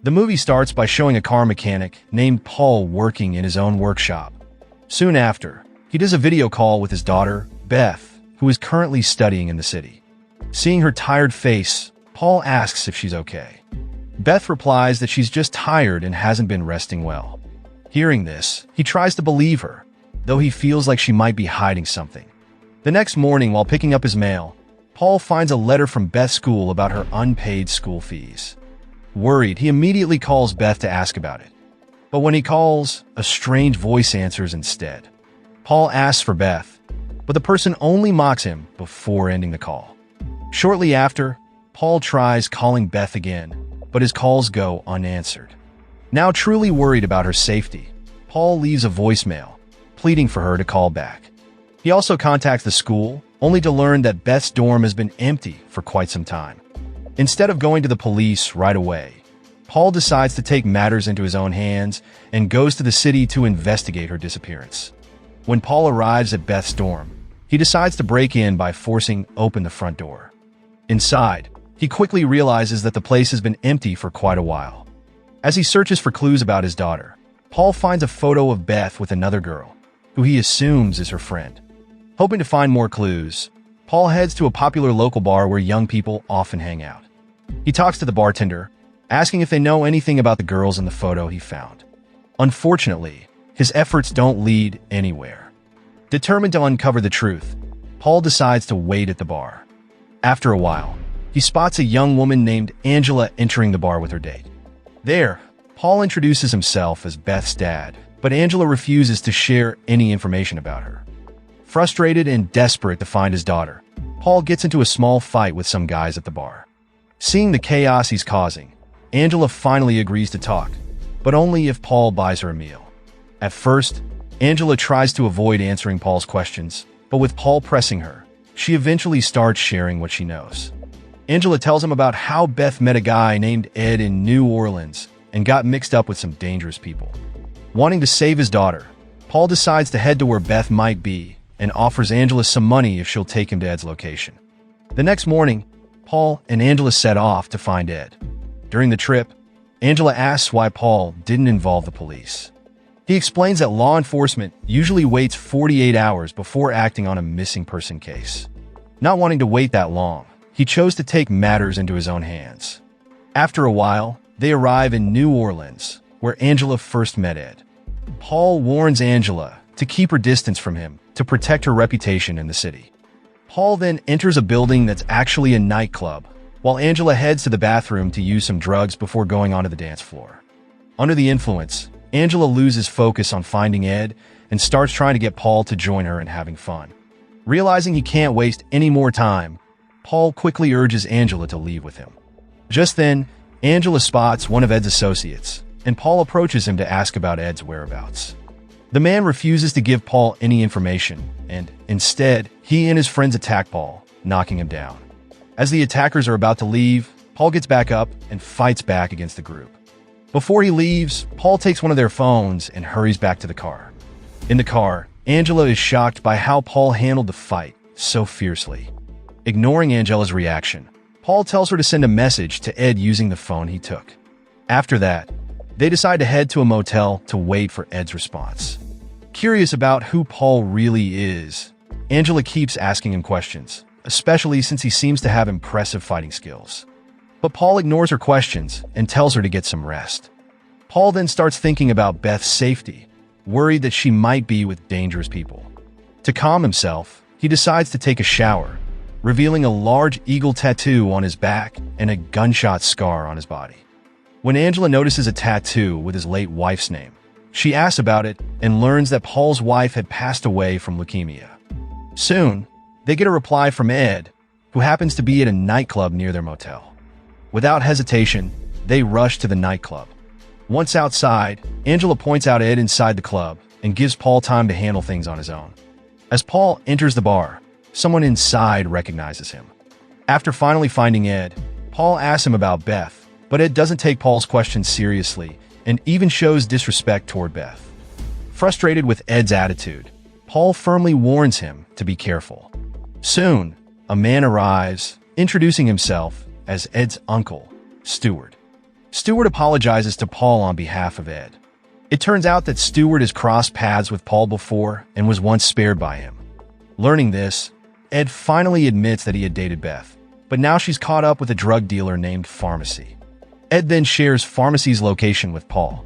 The movie starts by showing a car mechanic named Paul working in his own workshop. Soon after, he does a video call with his daughter, Beth, who is currently studying in the city. Seeing her tired face, Paul asks if she's okay. Beth replies that she's just tired and hasn't been resting well. Hearing this, he tries to believe her, though he feels like she might be hiding something. The next morning, while picking up his mail, Paul finds a letter from Beth's school about her unpaid school fees. Worried, he immediately calls Beth to ask about it. But when he calls, a strange voice answers instead. Paul asks for Beth, but the person only mocks him before ending the call. Shortly after, Paul tries calling Beth again, but his calls go unanswered. Now truly worried about her safety, Paul leaves a voicemail, pleading for her to call back. He also contacts the school, only to learn that Beth's dorm has been empty for quite some time. Instead of going to the police right away, Paul decides to take matters into his own hands and goes to the city to investigate her disappearance. When Paul arrives at Beth's dorm, he decides to break in by forcing open the front door. Inside, he quickly realizes that the place has been empty for quite a while. As he searches for clues about his daughter, Paul finds a photo of Beth with another girl, who he assumes is her friend. Hoping to find more clues, Paul heads to a popular local bar where young people often hang out. He talks to the bartender, asking if they know anything about the girls in the photo he found. Unfortunately, his efforts don't lead anywhere. Determined to uncover the truth, Paul decides to wait at the bar. After a while, he spots a young woman named Angela entering the bar with her date. There, Paul introduces himself as Beth's dad, but Angela refuses to share any information about her. Frustrated and desperate to find his daughter, Paul gets into a small fight with some guys at the bar. Seeing the chaos he's causing, Angela finally agrees to talk, but only if Paul buys her a meal. At first, Angela tries to avoid answering Paul's questions, but with Paul pressing her, she eventually starts sharing what she knows. Angela tells him about how Beth met a guy named Ed in New Orleans and got mixed up with some dangerous people. Wanting to save his daughter, Paul decides to head to where Beth might be and offers Angela some money if she'll take him to Ed's location. The next morning, Paul and Angela set off to find Ed. During the trip, Angela asks why Paul didn't involve the police. He explains that law enforcement usually waits 48 hours before acting on a missing person case. Not wanting to wait that long, he chose to take matters into his own hands. After a while, they arrive in New Orleans, where Angela first met Ed. Paul warns Angela to keep her distance from him to protect her reputation in the city. Paul then enters a building that's actually a nightclub, while Angela heads to the bathroom to use some drugs before going onto the dance floor. Under the influence, Angela loses focus on finding Ed and starts trying to get Paul to join her in having fun. Realizing he can't waste any more time, Paul quickly urges Angela to leave with him. Just then, Angela spots one of Ed's associates, and Paul approaches him to ask about Ed's whereabouts. The man refuses to give Paul any information, and instead, he and his friends attack Paul, knocking him down. As the attackers are about to leave, Paul gets back up and fights back against the group. Before he leaves, Paul takes one of their phones and hurries back to the car. In the car, Angela is shocked by how Paul handled the fight so fiercely. Ignoring Angela's reaction, Paul tells her to send a message to Ed using the phone he took. After that, they decide to head to a motel to wait for Ed's response. Curious about who Paul really is, Angela keeps asking him questions, especially since he seems to have impressive fighting skills. But Paul ignores her questions and tells her to get some rest. Paul then starts thinking about Beth's safety, worried that she might be with dangerous people. To calm himself, he decides to take a shower, revealing a large eagle tattoo on his back and a gunshot scar on his body. When Angela notices a tattoo with his late wife's name, she asks about it and learns that Paul's wife had passed away from leukemia. Soon, they get a reply from Ed, who happens to be at a nightclub near their motel. Without hesitation, they rush to the nightclub. Once outside, Angela points out Ed inside the club and gives Paul time to handle things on his own. As Paul enters the bar, someone inside recognizes him. After finally finding Ed, Paul asks him about Beth, but Ed doesn't take Paul's questions seriously and even shows disrespect toward Beth. Frustrated with Ed's attitude, Paul firmly warns him to be careful. Soon, a man arrives, introducing himself as Ed's uncle, Stewart. Stewart apologizes to Paul on behalf of Ed. It turns out that Stewart has crossed paths with Paul before and was once spared by him. Learning this, Ed finally admits that he had dated Beth, but now she's caught up with a drug dealer named Pharmacy. Ed then shares Pharmacy's location with Paul.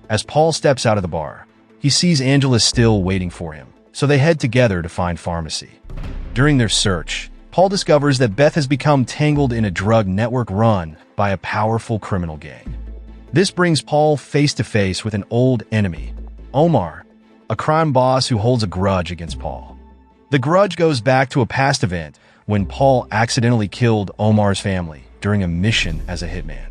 As Paul steps out of the bar, he sees Angela still waiting for him, so they head together to find Pharmacy. During their search, Paul discovers that Beth has become tangled in a drug network run by a powerful criminal gang. This brings Paul face to face with an old enemy, Omar, a crime boss who holds a grudge against Paul. The grudge goes back to a past event when Paul accidentally killed Omar's family during a mission as a hitman.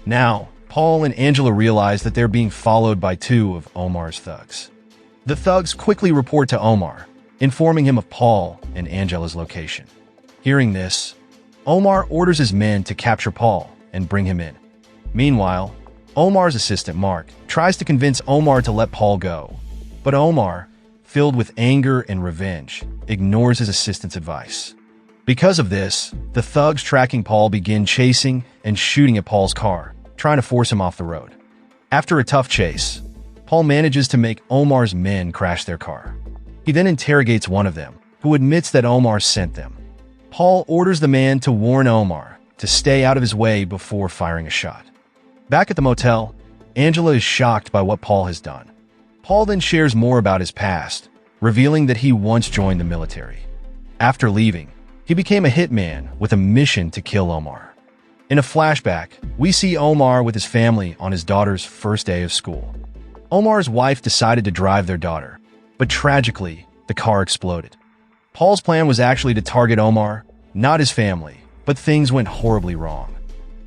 Now, Paul and Angela realize that they're being followed by two of Omar's thugs. The thugs quickly report to Omar, informing him of Paul and Angela's location. Hearing this, Omar orders his men to capture Paul and bring him in. Meanwhile, Omar's assistant, Mark, tries to convince Omar to let Paul go, but Omar, filled with anger and revenge, ignores his assistant's advice. Because of this, the thugs tracking Paul begin chasing and shooting at Paul's car, trying to force him off the road. After a tough chase, Paul manages to make Omar's men crash their car. He then interrogates one of them, who admits that Omar sent them. Paul orders the man to warn Omar to stay out of his way before firing a shot. Back at the motel, Angela is shocked by what Paul has done. Paul then shares more about his past, revealing that he once joined the military. After leaving, he became a hitman with a mission to kill Omar. In a flashback, we see Omar with his family on his daughter's first day of school. Omar's wife decided to drive their daughter, but tragically, the car exploded. Paul's plan was actually to target Omar, not his family, but things went horribly wrong.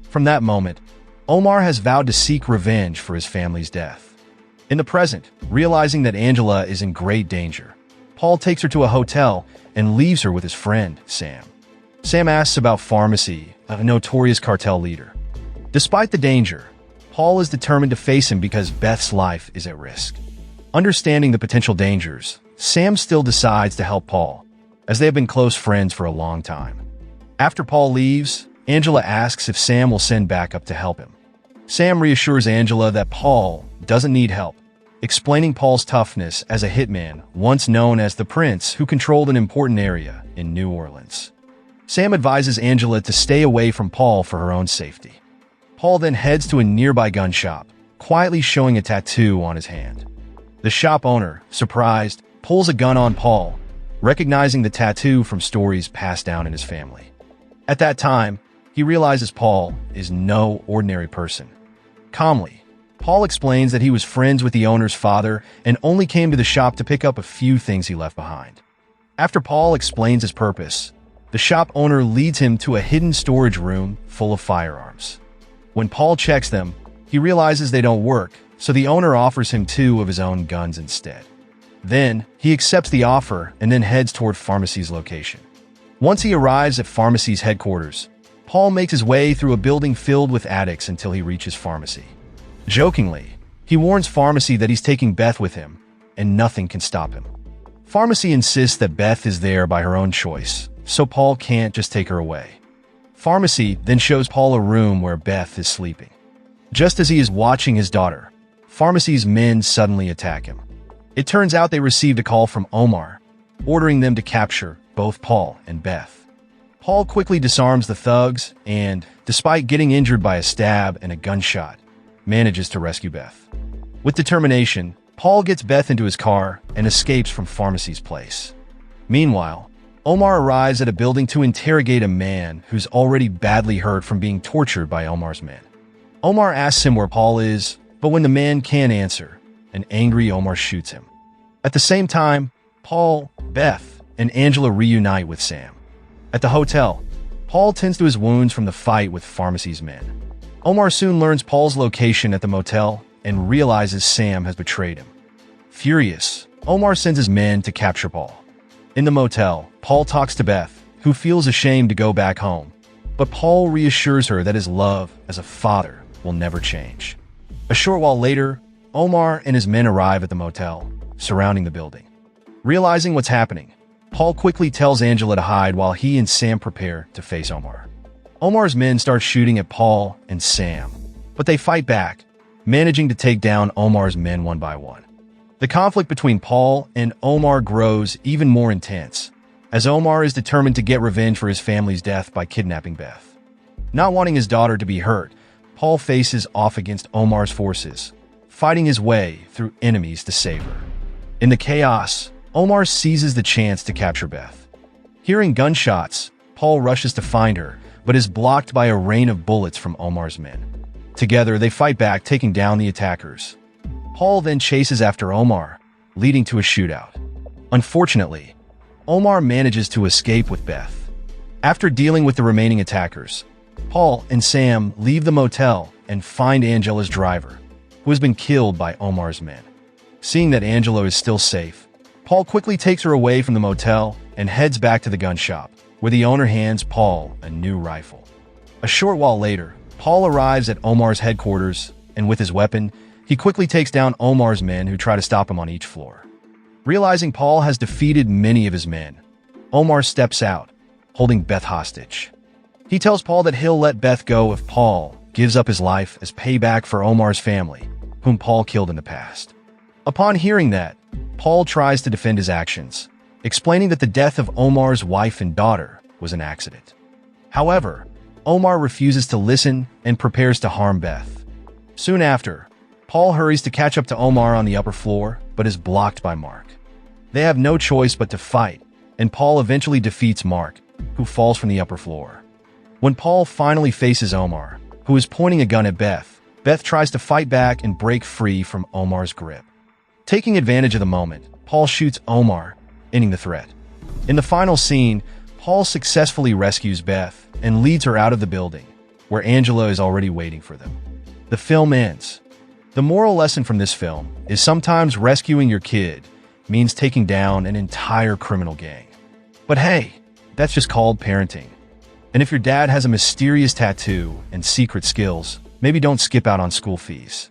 From that moment, Omar has vowed to seek revenge for his family's death. In the present, realizing that Angela is in great danger, Paul takes her to a hotel and leaves her with his friend, Sam. Sam asks about Pharmacy, a notorious cartel leader. Despite the danger, Paul is determined to face him because Beth's life is at risk. Understanding the potential dangers, Sam still decides to help Paul, as they have been close friends for a long time. After Paul leaves, Angela asks if Sam will send backup to help him. Sam reassures Angela that Paul doesn't need help, explaining Paul's toughness as a hitman once known as the Prince who controlled an important area in New Orleans. Sam advises Angela to stay away from Paul for her own safety. Paul then heads to a nearby gun shop, quietly showing a tattoo on his hand. The shop owner, surprised, pulls a gun on Paul, recognizing the tattoo from stories passed down in his family. At that time, he realizes Paul is no ordinary person. Calmly, Paul explains that he was friends with the owner's father and only came to the shop to pick up a few things he left behind. After Paul explains his purpose, the shop owner leads him to a hidden storage room full of firearms. When Paul checks them, he realizes they don't work, so the owner offers him two of his own guns instead. Then, he accepts the offer and then heads toward Pharmacy's location. Once he arrives at Pharmacy's headquarters, Paul makes his way through a building filled with addicts until he reaches Pharmacy. Jokingly, he warns Pharmacy that he's taking Beth with him, and nothing can stop him. Pharmacy insists that Beth is there by her own choice, so Paul can't just take her away. Pharmacy then shows Paul a room where Beth is sleeping. Just as he is watching his daughter, Pharmacy's men suddenly attack him. It turns out they received a call from Omar, ordering them to capture both Paul and Beth. Paul quickly disarms the thugs and, despite getting injured by a stab and a gunshot, manages to rescue Beth. With determination, Paul gets Beth into his car and escapes from Pharmacy's place. Meanwhile, Omar arrives at a building to interrogate a man who's already badly hurt from being tortured by Omar's men. Omar asks him where Paul is, but when the man can't answer, an angry Omar shoots him. At the same time, Paul, Beth, and Angela reunite with Sam. At the hotel, Paul tends to his wounds from the fight with Pharmacy's men. Omar soon learns Paul's location at the motel and realizes Sam has betrayed him. Furious, Omar sends his men to capture Paul. In the motel, Paul talks to Beth, who feels ashamed to go back home, but Paul reassures her that his love as a father will never change. A short while later, Omar and his men arrive at the motel, surrounding the building. Realizing what's happening, Paul quickly tells Angela to hide while he and Sam prepare to face Omar. Omar's men start shooting at Paul and Sam, but they fight back, managing to take down Omar's men one by one. The conflict between Paul and Omar grows even more intense, as Omar is determined to get revenge for his family's death by kidnapping Beth. Not wanting his daughter to be hurt, Paul faces off against Omar's forces, fighting his way through enemies to save her. In the chaos, Omar seizes the chance to capture Beth. Hearing gunshots, Paul rushes to find her, but is blocked by a rain of bullets from Omar's men. Together, they fight back, taking down the attackers. Paul then chases after Omar, leading to a shootout. Unfortunately, Omar manages to escape with Beth. After dealing with the remaining attackers, Paul and Sam leave the motel and find Angela's driver, who has been killed by Omar's men. Seeing that Angela is still safe, Paul quickly takes her away from the motel and heads back to the gun shop, where the owner hands Paul a new rifle. A short while later, Paul arrives at Omar's headquarters, and with his weapon, he quickly takes down Omar's men who try to stop him on each floor. Realizing Paul has defeated many of his men, Omar steps out, holding Beth hostage. He tells Paul that he'll let Beth go if Paul gives up his life as payback for Omar's family, whom Paul killed in the past. Upon hearing that, Paul tries to defend his actions, explaining that the death of Omar's wife and daughter was an accident. However, Omar refuses to listen and prepares to harm Beth. Soon after, Paul hurries to catch up to Omar on the upper floor, but is blocked by Mark. They have no choice but to fight, and Paul eventually defeats Mark, who falls from the upper floor. When Paul finally faces Omar, who is pointing a gun at Beth, Beth tries to fight back and break free from Omar's grip. Taking advantage of the moment, Paul shoots Omar, ending the threat. In the final scene, Paul successfully rescues Beth and leads her out of the building, where Angela is already waiting for them. The film ends. The moral lesson from this film is sometimes rescuing your kid means taking down an entire criminal gang. But hey, that's just called parenting. And if your dad has a mysterious tattoo and secret skills, maybe don't skip out on school fees.